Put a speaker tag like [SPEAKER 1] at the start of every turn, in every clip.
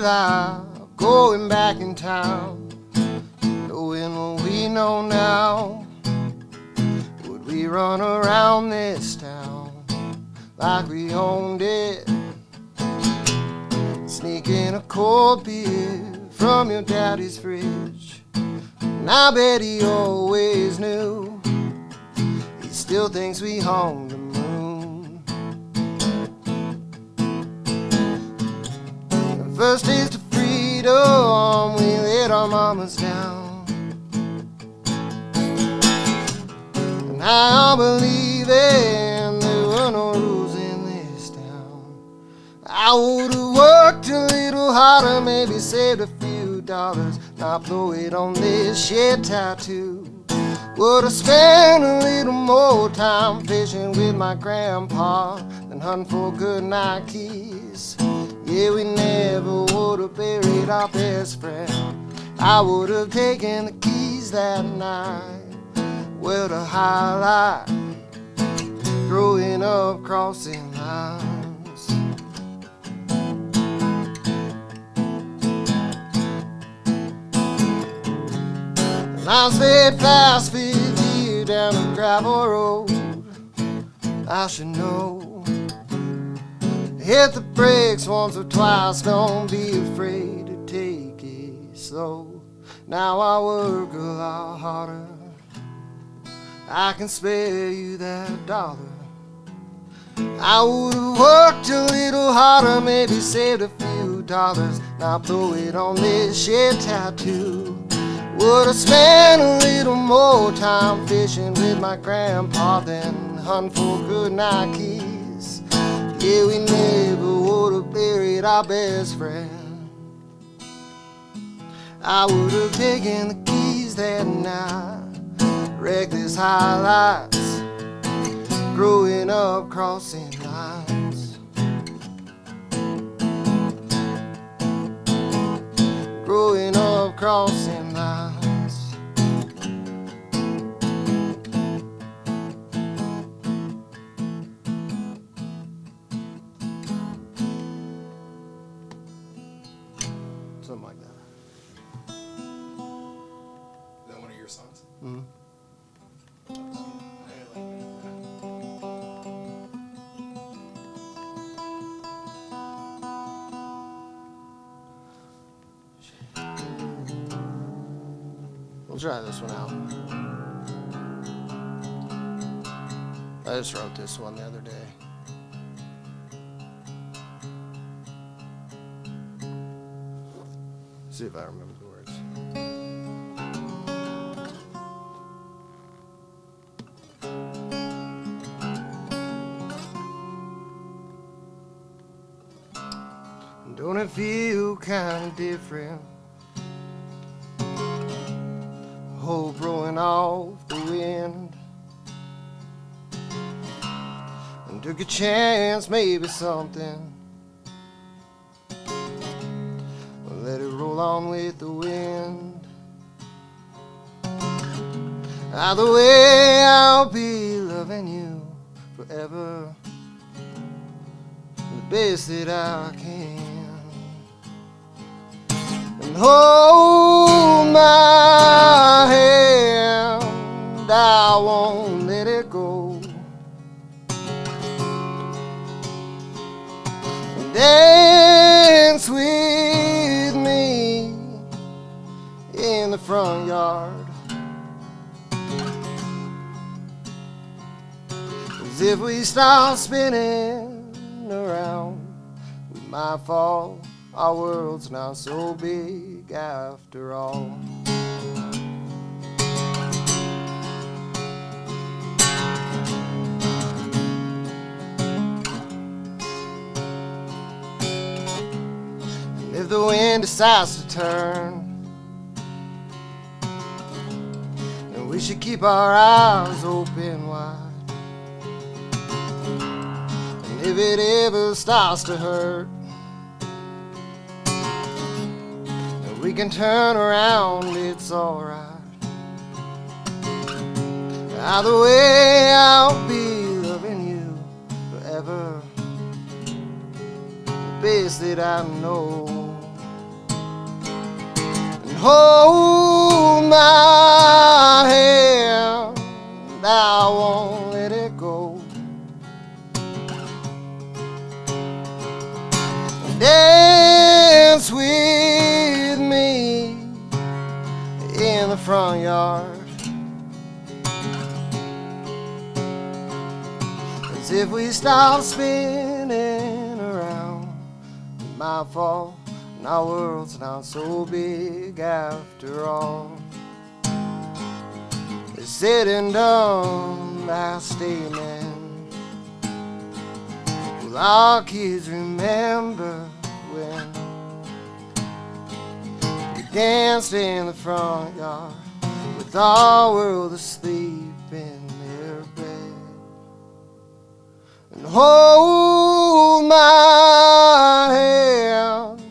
[SPEAKER 1] without going back in time, knowing what we know now? Would we run around this town like we owned it, sneaking a cold beer from your daddy's fridge? And I bet he always knew he still thinks we hung the moon. The first taste of freedom, we let our mamas down, and I believe in there were no rules in this town. I would've worked a little harder, maybe saved a few dollars, not blow it on this shit tattoo. Would've spent a little more time fishing with my grandpa than hunting for good night keys. Yeah, we never would've buried our best friend. I would've taken the keys that night. Well, the highlight, growing up crossing lines. I sped fast 50 years down a gravel road. I should know, hit the brakes once or twice, don't be afraid to take it slow. Now I work a lot harder, I can spare you that dollar. I would've worked a little harder, maybe saved a few dollars, not blow it on this shit tattoo. Would've spent a little more time fishing with my grandpa than hunting for good night keys. Yeah, we never would've buried our best friend. I would've taken the keys that night. Reckless highlights, growing up crossing lines. Growing up crossing lines. Something like that.
[SPEAKER 2] Is that one of your songs?
[SPEAKER 1] Mm-hmm. We'll try this one out. I just wrote this one the other day. See if I remember the words. Don't it feel kind of different? Hope blowing off the wind, and took a chance, maybe something. Let it roll on with the wind. Either way, I'll be loving you forever, the best that I can. And hold my hand, I won't let it go. And dance with me in the front yard, as if we start spinning around, we might fall. Our world's not so big after all. And if the wind decides to turn, then we should keep our eyes open wide. And if it ever starts to hurt, we can turn around, it's alright. Either way, I'll be loving you forever, the best that I know. hold my hand, I won't let it go. Dance with me in the front yard, as if we stop spinning around. We might fall, and our world's not so big after all. It's said and done, that statement. Will our kids remember when we danced in the front yard with our world asleep in their bed? And hold my hand,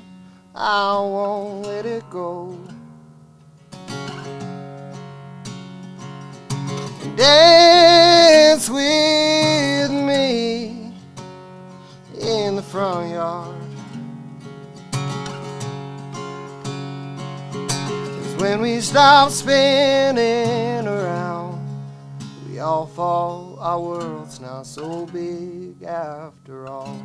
[SPEAKER 1] I won't let it go. And dance with me in the front yard, 'cause when we stop spinning around, we all fall, our world's not so big after all.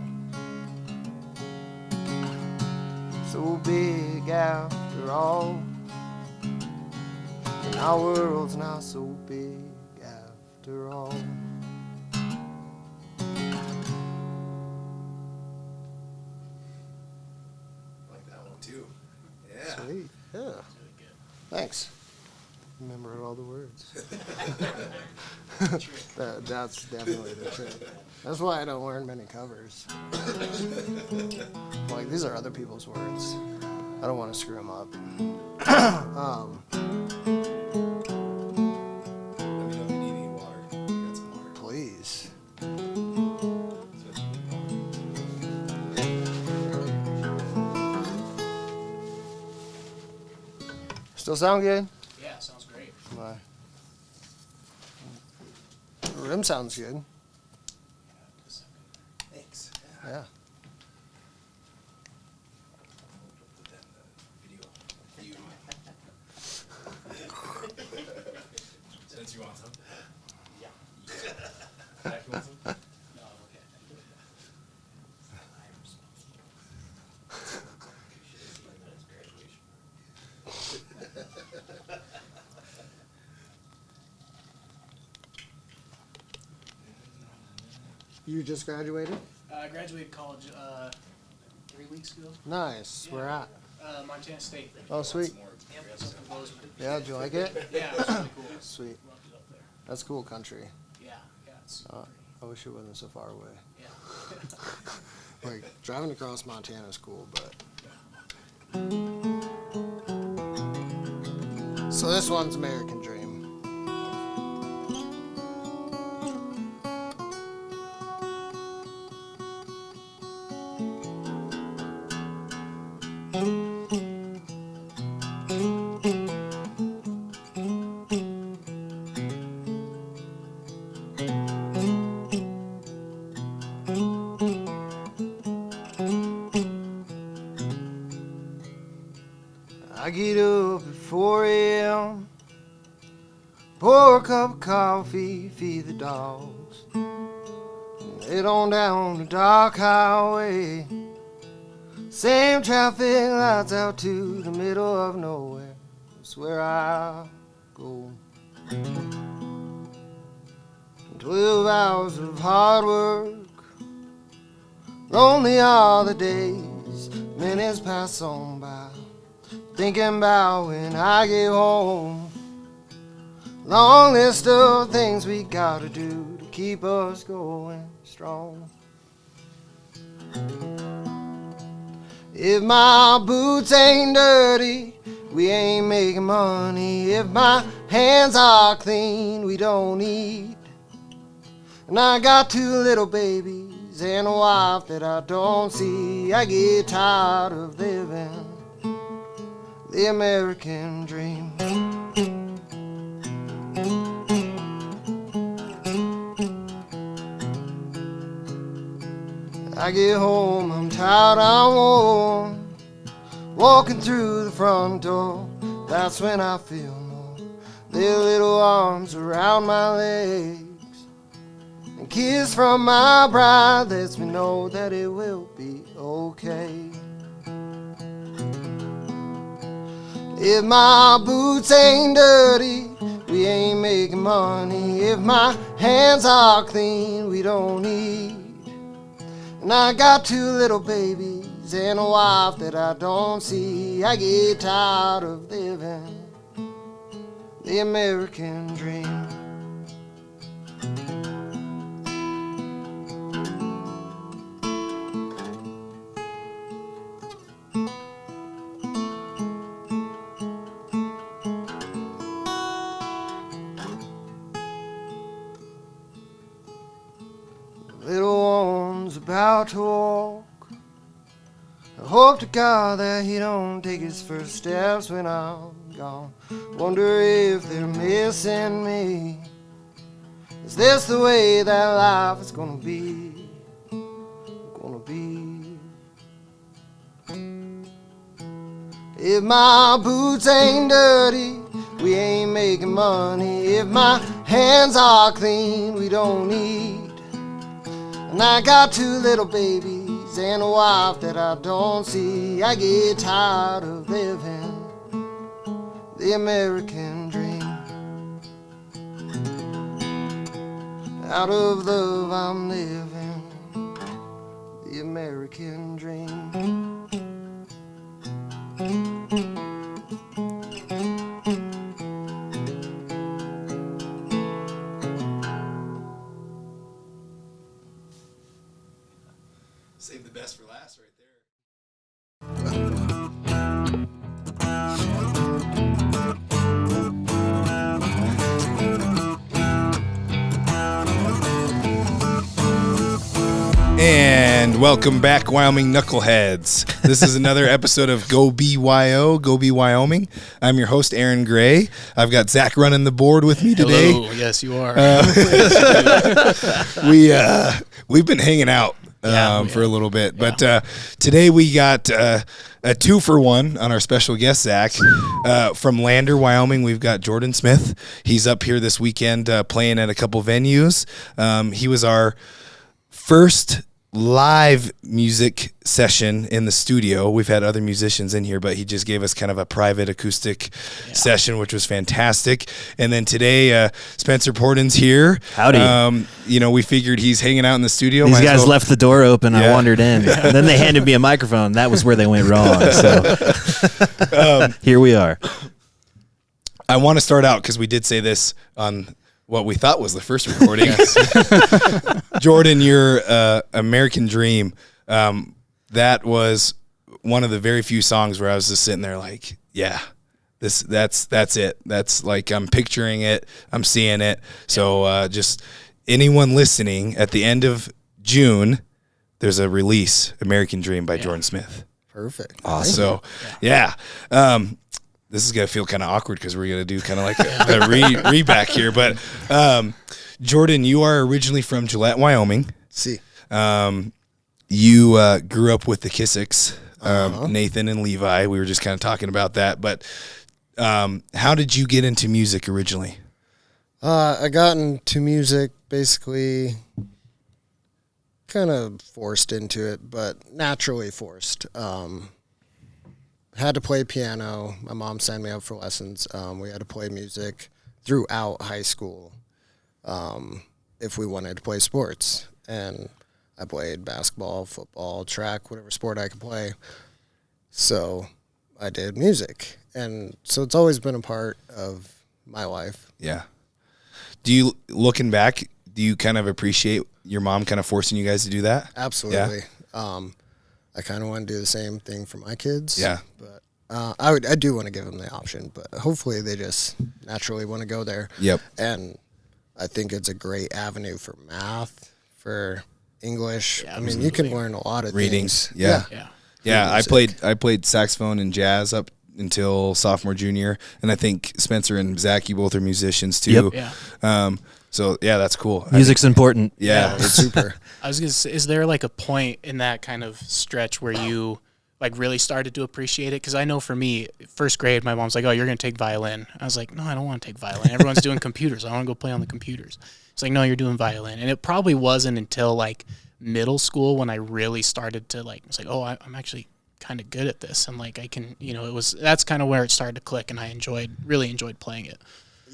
[SPEAKER 1] So big after all, and our world's not so big after all.
[SPEAKER 2] Too. Yeah.
[SPEAKER 1] Sweet. Yeah. Thanks. Remembered all the words. That's definitely the trick. That's why I don't learn many covers. Like, these are other people's words. I don't want to screw them up.
[SPEAKER 2] Let me know if you need any water. You got some water.
[SPEAKER 1] Please. Still sound good?
[SPEAKER 3] Yeah, sounds great.
[SPEAKER 1] My rim sounds good.
[SPEAKER 2] Thanks.
[SPEAKER 1] Yeah.
[SPEAKER 2] Since you want some.
[SPEAKER 3] Yeah.
[SPEAKER 2] Jack, you want some?
[SPEAKER 3] No, I'm okay. I am responsible. You should have seen that as graduation.
[SPEAKER 1] You just graduated?
[SPEAKER 3] I graduated college 3 weeks ago.
[SPEAKER 1] Nice. Where at?
[SPEAKER 3] Montana State.
[SPEAKER 1] Oh, sweet.
[SPEAKER 3] Yep, something Bozeman.
[SPEAKER 1] Yeah, did you like it?
[SPEAKER 3] Yeah, it was really cool.
[SPEAKER 1] Sweet.
[SPEAKER 3] Loved it up there.
[SPEAKER 1] That's cool country.
[SPEAKER 3] Yeah, it's super pretty.
[SPEAKER 1] I wish it wasn't so far away.
[SPEAKER 3] Yeah.
[SPEAKER 1] Like, driving across Montana is cool, but... So this one's American Dream. I get up at 4 a.m., pour a cup of coffee, feed the dogs, and head on down the dark highway. Same traffic lights out to the middle of nowhere. That's where I go. 12 hours of hard work, lonely all the days, minutes pass on by. Thinking about when I get home. Long list of things we gotta do to keep us going strong. If my boots ain't dirty, we ain't making money. If my hands are clean, we don't eat. And I got 2 little babies and a wife that I don't see. I get tired of living the American dream. I get home, I'm tired, I'm worn, walking through the front door, That's when I feel more. Their little arms around my legs. And kiss from my bride lets me know that it will be okay. If my boots ain't dirty, we ain't making money. If my hands are clean, we don't eat. And I got 2 little babies and a wife that I don't see. I get tired of living the American dream. Little one's about to walk. I hope to God that he don't take his first steps when I'm gone. Wonder if they're missing me. Is this the way that life is gonna be? Gonna be. If my boots ain't dirty, we ain't making money. If my hands are clean, we don't eat. And I got 2 little babies and a wife that I don't see. I get tired of living the American dream. Out of love I'm living the American dream.
[SPEAKER 2] Save the best for last right there.
[SPEAKER 4] And welcome back, Wyoming Knuckleheads. This is another episode of Go Be WYO, Go Be Wyoming. I'm your host, Aaron Gray. I've got Zach running the board with me today.
[SPEAKER 5] Hello. Yes, you are.
[SPEAKER 4] We've been hanging out for a little bit, but today we got a 2-for-1 on our special guest, Zach. From Lander, Wyoming, we've got Jordan Smith. He's up here this weekend playing at a couple venues. He was our first live music session in the studio. We've had other musicians in here, but he just gave us kind of a private acoustic session, which was fantastic. And then today, Spencer Porden's here.
[SPEAKER 6] Howdy.
[SPEAKER 4] We figured he's hanging out in the studio.
[SPEAKER 6] These guys left the door open. I wandered in. And then they handed me a microphone. That was where they went wrong. So here we are.
[SPEAKER 4] I want to start out because we did say this on what we thought was the first recording. Jordan, your American Dream, that was one of the very few songs where I was just sitting there like, yeah, that's it. That's like, I'm picturing it. I'm seeing it. So just anyone listening, at the end of June, there's a release, American Dream by Jordan Smith.
[SPEAKER 1] Perfect.
[SPEAKER 4] Awesome. So, this is going to feel kind of awkward because we're going to do kind of like a reback here. But, Jordan, you are originally from Gillette, Wyoming.
[SPEAKER 1] See.
[SPEAKER 4] You grew up with the Kissicks, Nathan and Levi. We were just kind of talking about that. But how did you get into music originally?
[SPEAKER 1] I got into music basically kind of forced into it, but naturally forced. Had to play piano. My mom signed me up for lessons. We had to play music throughout high school if we wanted to play sports. And I played basketball, football, track, whatever sport I could play. So I did music. And so it's always been a part of my life.
[SPEAKER 4] Yeah. Do you, looking back, do you kind of appreciate your mom kind of forcing you guys to do that?
[SPEAKER 1] Absolutely. Yeah. I kind of want to do the same thing for my kids.
[SPEAKER 4] Yeah.
[SPEAKER 1] But I do want to give them the option, but hopefully they just naturally want to go there.
[SPEAKER 4] Yep.
[SPEAKER 1] And I think it's a great avenue for math, for English.
[SPEAKER 5] Yeah,
[SPEAKER 1] I mean, you can learn a lot of
[SPEAKER 4] readings.
[SPEAKER 1] things.
[SPEAKER 4] Yeah.
[SPEAKER 5] Yeah.
[SPEAKER 4] I played saxophone and jazz up until sophomore, junior, and I think Spencer and Zach, you both are musicians too.
[SPEAKER 6] Yep.
[SPEAKER 4] Yeah. So yeah, that's cool.
[SPEAKER 6] Music's important.
[SPEAKER 4] Yeah,
[SPEAKER 1] It's super.
[SPEAKER 5] I was gonna say, is there like a point in that kind of stretch where you like really started to appreciate it. Because I know for me, first grade, my mom's like, "Oh, you're gonna take violin." I was like, "No, I don't want to take violin. Everyone's doing computers. I want to go play on the computers." It's like, "No, you're doing violin." And it probably wasn't until like middle school when I really started to like, it's like, "Oh, I'm actually kind of good at this," and like I can, that's kind of where it started to click, and I really enjoyed playing it.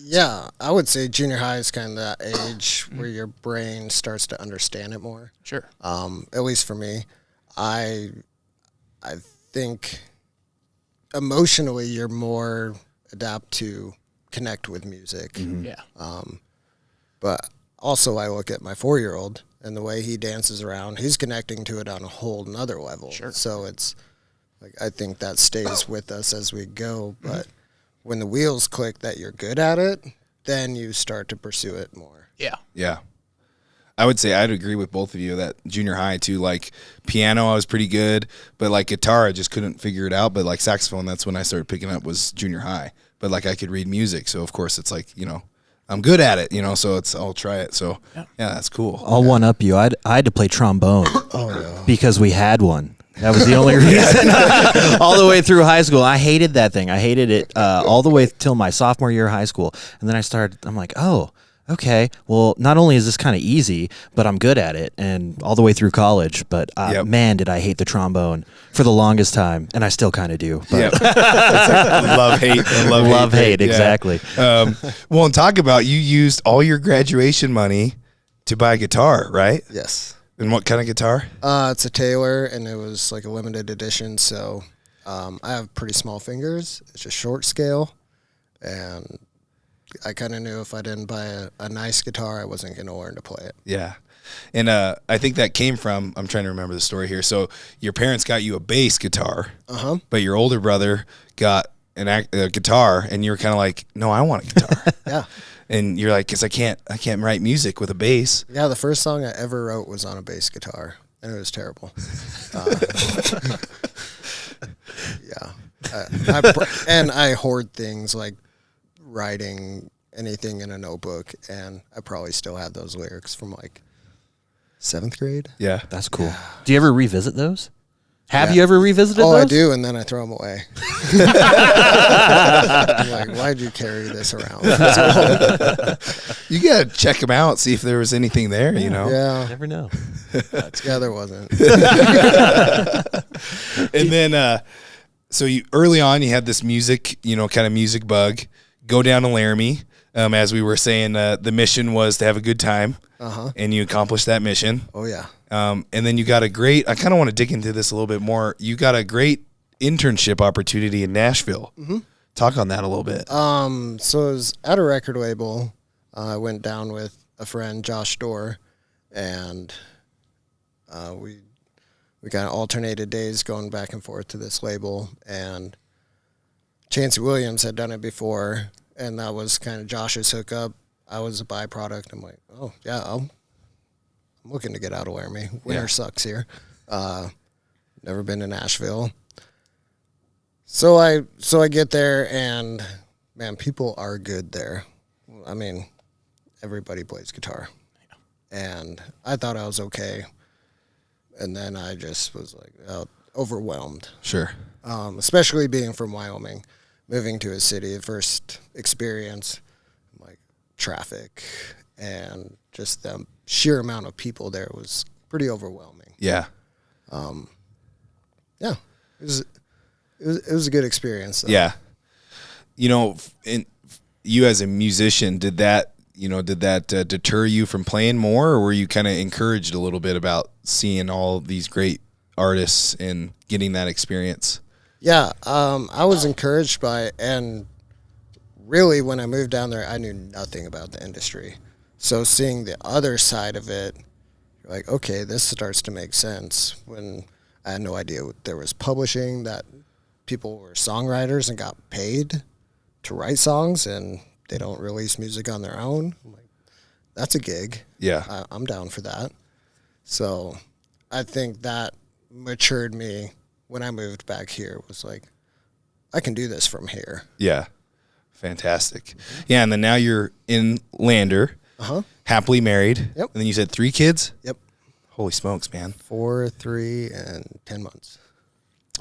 [SPEAKER 1] Yeah, I would say junior high is kind of that age where your brain starts to understand it more.
[SPEAKER 5] Sure.
[SPEAKER 1] At least for me, I think emotionally you're more adapt to connect with music.
[SPEAKER 5] Yeah.
[SPEAKER 1] But also I look at my 4-year-old and the way he dances around, he's connecting to it on a whole nother level.
[SPEAKER 5] Sure.
[SPEAKER 1] So it's like, I think that stays with us as we go. But when the wheels click that you're good at it, then you start to pursue it more.
[SPEAKER 5] Yeah.
[SPEAKER 4] Yeah. I would say I'd agree with both of you that junior high too, like piano I was pretty good, but like guitar I just couldn't figure it out. But like saxophone, that's when I started picking up was junior high. But like I could read music, so of course it's like, I'm good at it, so I'll try it. So yeah, that's cool.
[SPEAKER 6] I'll one up you. I had to play trombone because we had one. That was the only reason. All the way through high school, I hated that thing. I hated it all the way till my sophomore year of high school. And then I'm like, oh, okay, well, not only is this kind of easy, but I'm good at it, and all the way through college. But man, did I hate the trombone for the longest time, and I still kind of do. But
[SPEAKER 4] Love, hate.
[SPEAKER 6] Love, hate, exactly.
[SPEAKER 4] Well, and talk about you used all your graduation money to buy a guitar, right?
[SPEAKER 1] Yes.
[SPEAKER 4] And what kind of guitar?
[SPEAKER 1] It's a Taylor, and it was like a limited edition, so I have pretty small fingers. It's a short scale, and I kind of knew if I didn't buy a nice guitar, I wasn't going to learn to play it.
[SPEAKER 4] Yeah. And I think that came from, I'm trying to remember the story here. So your parents got you a bass guitar, but your older brother got a guitar, and you were kind of like, no, I want a guitar.
[SPEAKER 1] Yeah.
[SPEAKER 4] And you're like, because I can't write music with a bass.
[SPEAKER 1] Yeah, the first song I ever wrote was on a bass guitar, and it was terrible. Yeah. And I hoard things like writing anything in a notebook, and I probably still had those lyrics from like 7th grade.
[SPEAKER 4] Yeah.
[SPEAKER 6] That's cool. Do you ever revisit those? Have you ever revisited those?
[SPEAKER 1] I do, and then I throw them away. I'm like, why'd you carry this around?
[SPEAKER 4] You got to check them out, see if there was anything there,
[SPEAKER 1] Yeah.
[SPEAKER 6] You never know.
[SPEAKER 1] Yeah, there wasn't.
[SPEAKER 4] And then, so you early on, you had this music, kind of music bug. Go down to Laramie. As we were saying, the mission was to have a good time, and you accomplished that mission.
[SPEAKER 1] Oh, yeah.
[SPEAKER 4] And then you got I kind of want to dig into this a little bit more. You got a great internship opportunity in Nashville. Talk on that a little bit.
[SPEAKER 1] So I was at a record label. I went down with a friend, Josh Dorr, and we kind of alternated days going back and forth to this label. And Chancey Williams had done it before, and that was kind of Josh's hookup. I was a byproduct. I'm like, oh, yeah, I'm looking to get out of Laramie. Winter sucks here. Never been to Nashville. So I get there, and, man, people are good there. I mean, everybody plays guitar. And I thought I was okay. And then I just was like overwhelmed.
[SPEAKER 4] Sure.
[SPEAKER 1] Especially being from Wyoming, moving to a city, the first experience, like traffic and just the sheer amount of people there was pretty overwhelming.
[SPEAKER 4] Yeah.
[SPEAKER 1] Yeah. It was a good experience, though.
[SPEAKER 4] Yeah. You as a musician, did that deter you from playing more, or were you kind of encouraged a little bit about seeing all these great artists and getting that experience?
[SPEAKER 1] Yeah, I was encouraged by it, and really when I moved down there, I knew nothing about the industry. So seeing the other side of it, you're like, okay, this starts to make sense. When I had no idea there was publishing, that people were songwriters and got paid to write songs, and they don't release music on their own. I'm like, that's a gig.
[SPEAKER 4] Yeah.
[SPEAKER 1] I'm down for that. So I think that matured me when I moved back here. It was like, I can do this from here.
[SPEAKER 4] Yeah. Fantastic. Yeah, and then now you're in Lander, happily married.
[SPEAKER 1] Yep.
[SPEAKER 4] And then you said 3 kids?
[SPEAKER 1] Yep.
[SPEAKER 4] Holy smokes, man.
[SPEAKER 1] 4, 3, and 10 months.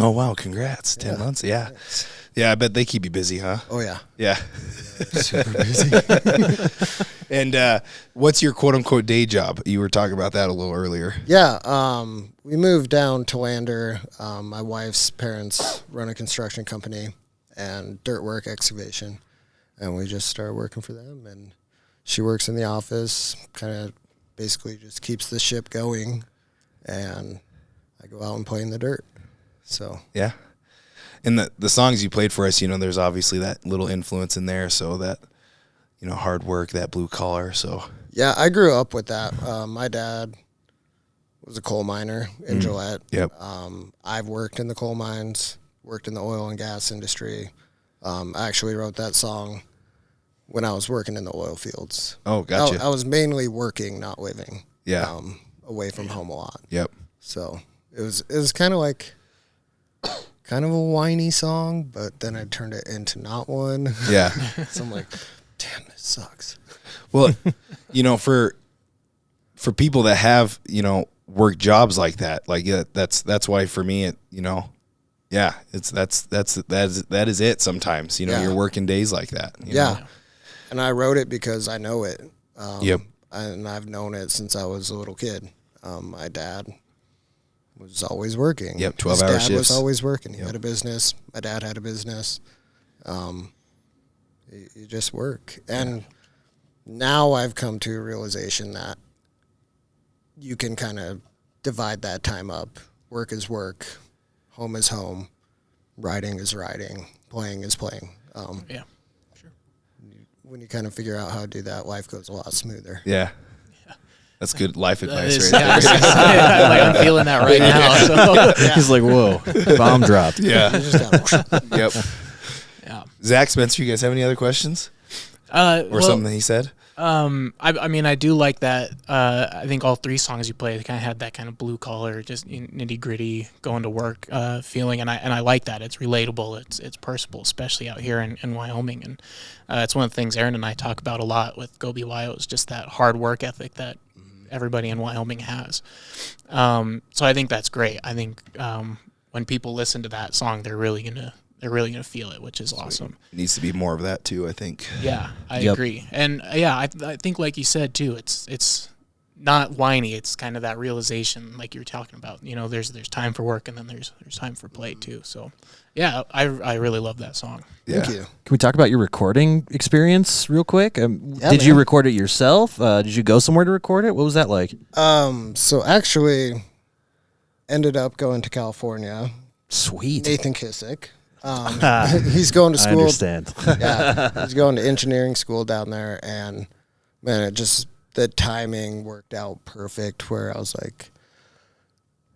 [SPEAKER 4] Oh wow, congrats! 10 months, yeah. I bet they keep you busy, huh?
[SPEAKER 1] Oh yeah.
[SPEAKER 4] Yeah.
[SPEAKER 1] Super busy.
[SPEAKER 4] And what's your quote unquote day job? You were talking about that a little earlier.
[SPEAKER 1] Yeah, we moved down to Lander. My wife's parents run a construction company and dirt work excavation, and we just started working for them. And she works in the office, kind of basically just keeps the ship going, and I go out and play in the dirt. So
[SPEAKER 4] Yeah. And the songs you played for us, there's obviously that little influence in there. So that, hard work, that blue collar. So
[SPEAKER 1] yeah, I grew up with that. My dad was a coal miner in Gillette.
[SPEAKER 4] Yep.
[SPEAKER 1] I've worked in the coal mines, worked in the oil and gas industry. I actually wrote that song when I was working in the oil fields.
[SPEAKER 4] Oh, gotcha.
[SPEAKER 1] I was mainly working, not living.
[SPEAKER 4] Yeah.
[SPEAKER 1] Away from home a lot.
[SPEAKER 4] Yep.
[SPEAKER 1] So it was kind of like kind of a whiny song, but then I turned it into not one.
[SPEAKER 4] Yeah.
[SPEAKER 1] So I'm like, damn, this sucks.
[SPEAKER 4] Well, for people that have, work jobs like that, that's why for me, yeah, that is it sometimes,
[SPEAKER 1] Yeah.
[SPEAKER 4] you're working days like that. you
[SPEAKER 1] Yeah.
[SPEAKER 4] know?
[SPEAKER 1] And I wrote it because I know it.
[SPEAKER 4] Yep.
[SPEAKER 1] And I've known it since I was a little kid. My dad was always working.
[SPEAKER 4] Yep,
[SPEAKER 1] His
[SPEAKER 4] 12-hour
[SPEAKER 1] dad
[SPEAKER 4] shifts.
[SPEAKER 1] was always working. He
[SPEAKER 4] Yep.
[SPEAKER 1] had a business. My dad had a business. You just work. And now I've come to a realization that you can kind of divide that time up. Work is work. Home is home. Writing is writing. Playing is playing.
[SPEAKER 5] Yeah.
[SPEAKER 1] When you kind of figure out how to do that, life goes a lot smoother.
[SPEAKER 4] Yeah. That's good life
[SPEAKER 5] That
[SPEAKER 4] advice
[SPEAKER 5] is-
[SPEAKER 4] right
[SPEAKER 5] yeah,
[SPEAKER 4] there.
[SPEAKER 5] like I'm feeling that right now. So.
[SPEAKER 6] He's like, whoa, bomb dropped.
[SPEAKER 4] Yeah.
[SPEAKER 1] You just gotta,
[SPEAKER 4] Yep.
[SPEAKER 5] Yeah.
[SPEAKER 4] Zach, Spencer, you guys have any other questions or something he said?
[SPEAKER 5] I mean, I do like that. I think all three songs you played kind of had that kind of blue collar, just nitty gritty, going to work feeling, and I like that. It's relatable. It's personable, especially out here in Wyoming, and it's one of the things Aaron and I talk about a lot with Go Be WYO is just that hard work ethic that everybody in Wyoming has. So I think that's great. I think when people listen to that song, they're really gonna feel it, which is awesome.
[SPEAKER 4] It needs to be more of that too, I think.
[SPEAKER 5] Yeah, I
[SPEAKER 6] Yep.
[SPEAKER 5] agree. And yeah, I think like you said too, it's not whiny. It's kind of that realization, like you were talking about. There's time for work, and then there's time for play too. So yeah, I really love that song.
[SPEAKER 4] Yeah.
[SPEAKER 1] Thank you.
[SPEAKER 6] Can we talk about your recording experience real quick?
[SPEAKER 1] Yeah,
[SPEAKER 6] did you
[SPEAKER 1] man.
[SPEAKER 6] record it yourself? Did you go somewhere to record it? What was that like?
[SPEAKER 1] So actually, ended up going to California.
[SPEAKER 6] Sweet.
[SPEAKER 1] Nathan Kissick. He's going to
[SPEAKER 6] I
[SPEAKER 1] school.
[SPEAKER 6] understand.
[SPEAKER 1] Yeah, he's going to engineering school down there, and man, the timing worked out perfect. Where I was like,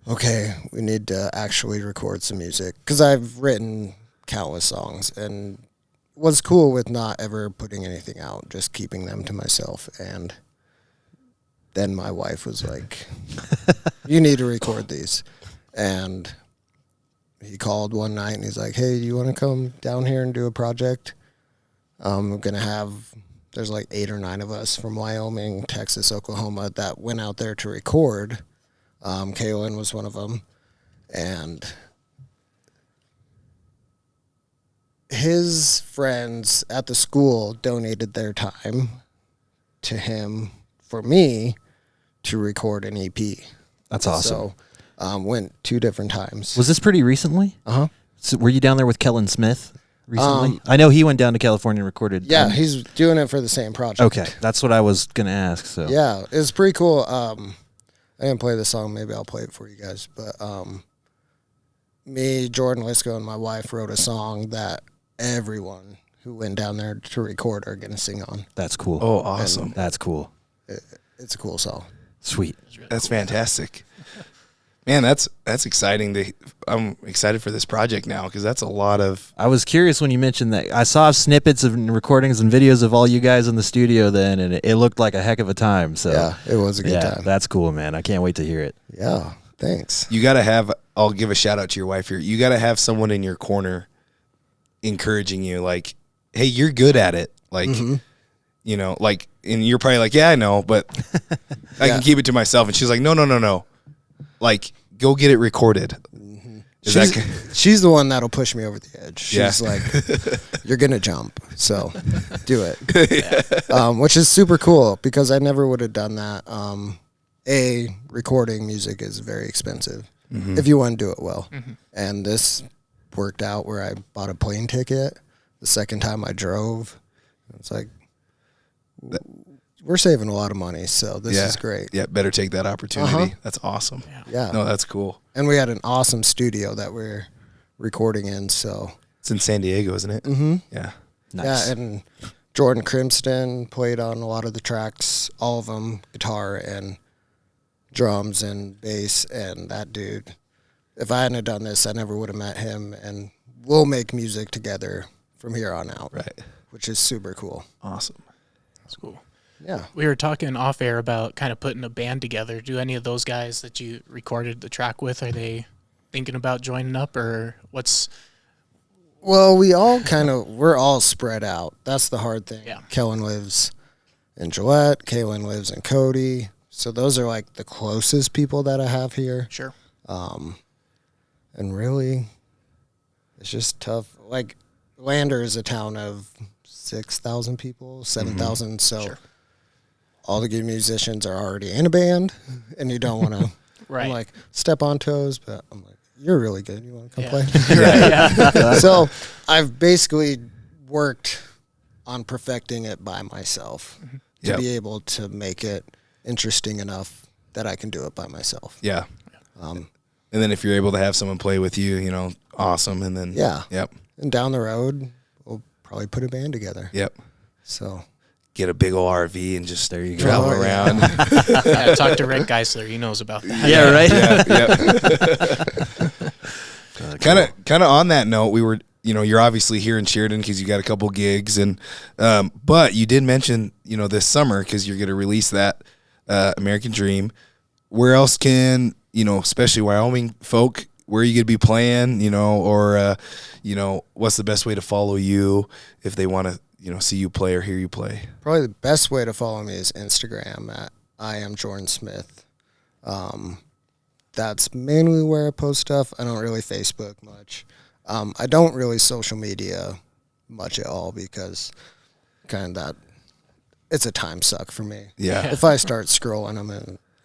[SPEAKER 1] okay, we need to actually record some music because I've written countless songs and was cool with not ever putting anything out, just keeping them to myself. And then my wife was like, you need to record these. And he called one night and he's like, hey, you want to come down here and do a project? I'm going to there's like 8 or 9 of us from Wyoming, Texas, Oklahoma that went out there to record. Kaylin was one of them. And his friends at the school donated their time to him for me to record an EP.
[SPEAKER 6] That's awesome.
[SPEAKER 1] So went 2 different times.
[SPEAKER 6] Was this pretty recently?
[SPEAKER 1] Uh-huh.
[SPEAKER 6] So were you down there with Kellen Smith recently? I know he went down to California and recorded.
[SPEAKER 1] Yeah, he's doing it for the same project.
[SPEAKER 6] Okay, that's what I was gonna ask. So
[SPEAKER 1] Yeah, it's pretty cool. I didn't play the song. Maybe I'll play it for you guys. But me, Jordan Lisco, and my wife wrote a song that everyone who went down there to record are going to sing on.
[SPEAKER 6] that's cool.
[SPEAKER 4] Oh, awesome.
[SPEAKER 6] That's cool.
[SPEAKER 1] It's a cool song.
[SPEAKER 6] Sweet.
[SPEAKER 4] That's fantastic. Man, that's exciting. I'm excited for this project now because that's a lot of.
[SPEAKER 6] I was curious when you mentioned that. I saw snippets of recordings and videos of all you guys in the studio then, and it looked like a heck of a time. So
[SPEAKER 1] Yeah, it was a good
[SPEAKER 6] yeah,
[SPEAKER 1] time.
[SPEAKER 6] that's cool, man. I can't wait to hear it.
[SPEAKER 1] Yeah, thanks.
[SPEAKER 4] You got to have. I'll give a shout out to your wife here. You got to have someone in your corner encouraging you, like, "Hey, you're good at it." Like, like, and you're probably like, "Yeah, I know, but I can keep it to myself." And she's like, "No. Like, go get it recorded."
[SPEAKER 1] She's the one that'll push me over the edge. She's
[SPEAKER 4] Yeah.
[SPEAKER 1] like, you're going to jump, so do it. Which is super cool because I never would have done that. Recording music is very expensive if you want to do it well. And this worked out where I bought a plane ticket. The second time I drove, it's like, we're saving a lot of money, so this is great.
[SPEAKER 4] Yeah, better take that opportunity. That's awesome.
[SPEAKER 1] Yeah.
[SPEAKER 4] No, that's cool.
[SPEAKER 1] And we had an awesome studio that we're recording in, so.
[SPEAKER 4] It's in San Diego, isn't it?
[SPEAKER 1] Mm-hmm.
[SPEAKER 4] Yeah.
[SPEAKER 6] Nice.
[SPEAKER 1] Yeah, and Jordan Crimston played on a lot of the tracks, all of them, guitar and drums and bass, and that dude, if I hadn't have done this, I never would have met him, and we'll make music together from here on out.
[SPEAKER 4] Right.
[SPEAKER 1] Which is super cool.
[SPEAKER 4] Awesome.
[SPEAKER 5] That's cool.
[SPEAKER 1] Yeah.
[SPEAKER 5] We were talking off air about kind of putting a band together. Do any of those guys that you recorded the track with, are they thinking about joining up, or what's?
[SPEAKER 1] Well, we're all spread out. That's the hard thing.
[SPEAKER 5] Yeah.
[SPEAKER 1] Kellen lives in Gillette. Kaylin lives in Cody. So those are like the closest people that I have here.
[SPEAKER 5] Sure.
[SPEAKER 1] And really, it's just tough. Like, Lander is a town of 6,000 people, 7,000. So
[SPEAKER 5] Sure.
[SPEAKER 1] all the good musicians are already in a band, and you don't want to
[SPEAKER 5] Right.
[SPEAKER 1] like step on toes. But I'm like, you're really good. You want to come play?
[SPEAKER 5] Yeah.
[SPEAKER 1] So I've basically worked on perfecting it by myself to
[SPEAKER 4] Yep.
[SPEAKER 1] be able to make it interesting enough that I can do it by myself.
[SPEAKER 4] Yeah.
[SPEAKER 1] Um,
[SPEAKER 4] And then if you're able to have someone play with you, awesome. And then
[SPEAKER 1] Yeah.
[SPEAKER 4] Yep.
[SPEAKER 1] and down the road, we'll probably put a band together.
[SPEAKER 4] Yep.
[SPEAKER 1] So
[SPEAKER 4] Get a big old RV and just
[SPEAKER 6] There you go.
[SPEAKER 4] travel
[SPEAKER 1] Oh, yeah.
[SPEAKER 4] around.
[SPEAKER 5] Yeah, talk to Rick Geisler. He knows about that.
[SPEAKER 6] Yeah, right.
[SPEAKER 4] Kind of on that note, we were, you're obviously here in Sheridan because you got a couple gigs, and but you did mention, this summer because you're going to release that American Dream. Where else can especially Wyoming folk? Where are you going to be playing? Or what's the best way to follow you if they want to see you play or hear you play?
[SPEAKER 1] probably the best way to follow me is Instagram at I am Jordan Smith. That's mainly where I post stuff. I don't really Facebook much. I don't really social media much at all because kind of it's a time suck for me.
[SPEAKER 4] Yeah.
[SPEAKER 1] If I start scrolling,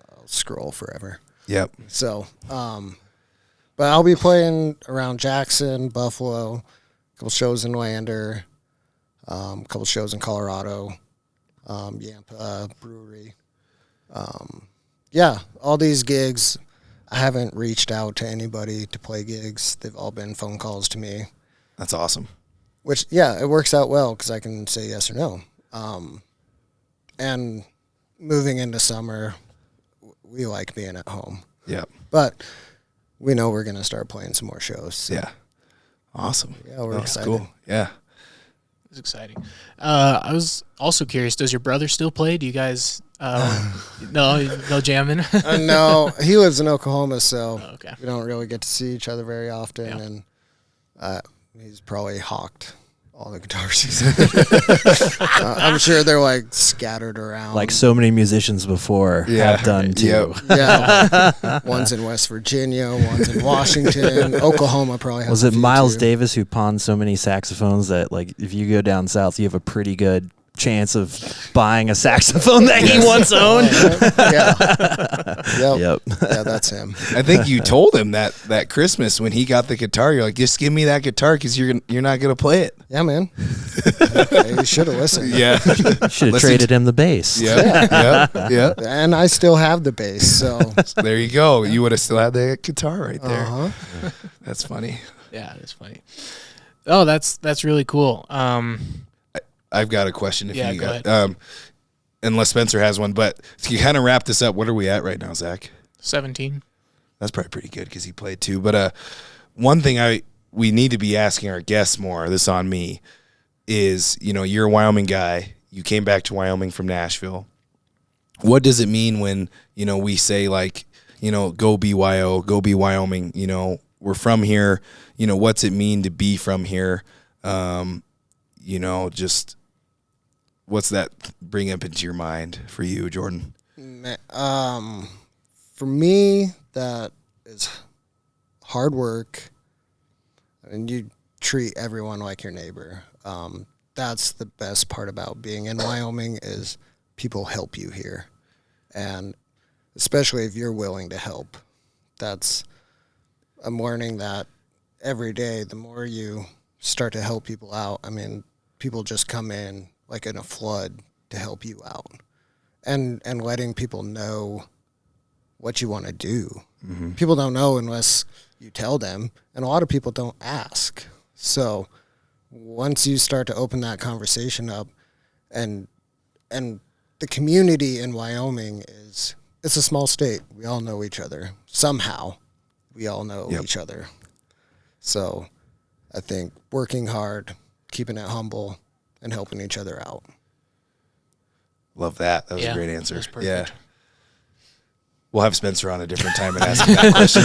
[SPEAKER 1] I'll scroll forever.
[SPEAKER 4] Yep.
[SPEAKER 1] So, but I'll be playing around Jackson, Buffalo, a couple shows in Lander, a couple shows in Colorado, Yampa Brewery. Yeah, all these gigs. I haven't reached out to anybody to play gigs. They've all been phone calls to me,
[SPEAKER 4] That's awesome.
[SPEAKER 1] which, yeah, it works out well because I can say yes or no. And moving into summer, we like being at home.
[SPEAKER 4] Yep.
[SPEAKER 1] But we know we're going to start playing some more shows. So.
[SPEAKER 4] Yeah. Awesome.
[SPEAKER 1] Yeah, we're
[SPEAKER 4] That's
[SPEAKER 1] excited.
[SPEAKER 4] cool. Yeah.
[SPEAKER 5] It's exciting. I was also curious, does your brother still play? Do you guys no jamming?
[SPEAKER 1] No, he lives in Oklahoma, so
[SPEAKER 5] Okay.
[SPEAKER 1] we don't really get to see each other very often.
[SPEAKER 5] Yeah.
[SPEAKER 1] And he's probably hawked all the guitars. I'm sure they're like scattered around.
[SPEAKER 6] Like so many musicians before have done too.
[SPEAKER 4] Yep.
[SPEAKER 1] Yeah, one's in West Virginia, one's in Washington. Oklahoma probably has.
[SPEAKER 6] Was
[SPEAKER 1] a
[SPEAKER 6] it
[SPEAKER 1] few
[SPEAKER 6] Miles
[SPEAKER 1] too.
[SPEAKER 6] Davis who pawned so many saxophones that, like, if you go down south, you have a pretty good chance of buying a saxophone that he once owned?
[SPEAKER 1] Yeah.
[SPEAKER 6] Yep.
[SPEAKER 1] Yeah, that's him.
[SPEAKER 4] I think you told him that Christmas when he got the guitar, you're like, just give me that guitar because you're not gonna play it.
[SPEAKER 1] Yeah, man. You should have listened.
[SPEAKER 4] Yeah.
[SPEAKER 6] Should have
[SPEAKER 4] Listen
[SPEAKER 6] traded him the bass.
[SPEAKER 4] Yeah. Yeah.
[SPEAKER 1] And I still have the bass, so.
[SPEAKER 4] There you go. You would have still had that guitar right there.
[SPEAKER 1] Uh-huh.
[SPEAKER 4] That's funny.
[SPEAKER 5] Yeah, that's funny. Oh, that's really cool.
[SPEAKER 4] I've got a question. If
[SPEAKER 5] Yeah,
[SPEAKER 4] you
[SPEAKER 5] go
[SPEAKER 4] got, unless Spencer has one, but to kind of wrap this up, what are we at right now, Zach?
[SPEAKER 5] 17.
[SPEAKER 4] That's probably pretty good because he played too. But one thing we need to be asking our guests more, this on me, is, you're a Wyoming guy. You came back to Wyoming from Nashville. What does it mean when, we say like, go BYO, go be Wyoming, we're from here, what's it mean to be from here? Just what's that bring up into your mind for you, Jordan?
[SPEAKER 1] For me, that is hard work, and you treat everyone like your neighbor. That's the best part about being in Wyoming is people help you here. And especially if you're willing to help. I'm learning that every day, the more you start to help people out, I mean, people just come in like in a flood to help you out. And letting people know what you want to do. Mm-hmm. People don't know unless you tell them, and a lot of people don't ask. So once you start to open that conversation up, and the community in Wyoming it's a small state. We all know each other. Somehow, we all know each other. So I think working hard, keeping it humble, and helping each other out.
[SPEAKER 4] Love that. That was a great answer.
[SPEAKER 5] That's perfect.
[SPEAKER 4] Yeah. We'll have Spencer on a different time and ask him that question.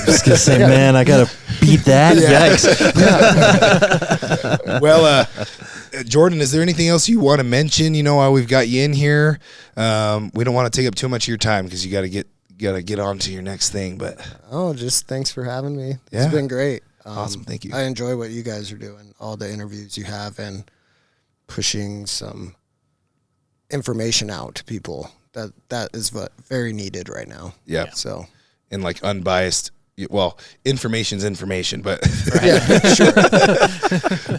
[SPEAKER 6] Just gonna say, man, I gotta beat that. Yikes.
[SPEAKER 4] Well, Jordan, is there anything else you want to mention? You know, while we've got you in here, we don't want to take up too much of your time because you got to get on to your next thing. But
[SPEAKER 1] just thanks for having me.
[SPEAKER 4] Yeah.
[SPEAKER 1] It's been great.
[SPEAKER 4] Awesome, thank you.
[SPEAKER 1] I enjoy what you guys are doing, all the interviews you have, and pushing some information out to people. That is what very needed right now.
[SPEAKER 4] Yeah.
[SPEAKER 1] So,
[SPEAKER 4] and like unbiased. Well, information's information, but
[SPEAKER 1] sure.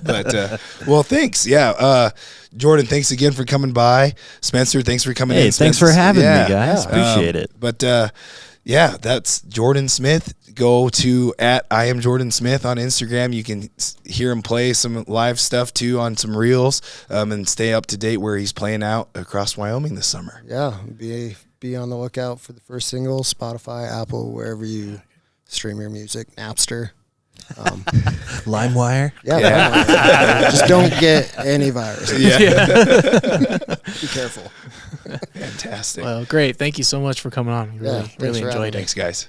[SPEAKER 4] But well, thanks. Yeah, Jordan, thanks again for coming by. Spencer, thanks for coming in.
[SPEAKER 6] Hey, thanks for having me, guys. Appreciate it.
[SPEAKER 4] But yeah, that's Jordan Smith. Go to @IamJordanSmith on Instagram. You can hear him play some live stuff too on some reels, and stay up to date where he's playing out across Wyoming this summer.
[SPEAKER 1] Yeah, be on the lookout for the first single, Spotify, Apple, wherever you stream your music, Napster.
[SPEAKER 6] LimeWire.
[SPEAKER 1] Yeah. Just don't get any viruses.
[SPEAKER 4] Yeah.
[SPEAKER 1] Be careful.
[SPEAKER 4] Fantastic.
[SPEAKER 5] Well, great. Thank you so much for coming on.
[SPEAKER 1] Thanks
[SPEAKER 5] Really
[SPEAKER 1] for having
[SPEAKER 5] enjoyed
[SPEAKER 1] me.
[SPEAKER 5] it.
[SPEAKER 4] Thanks, guys.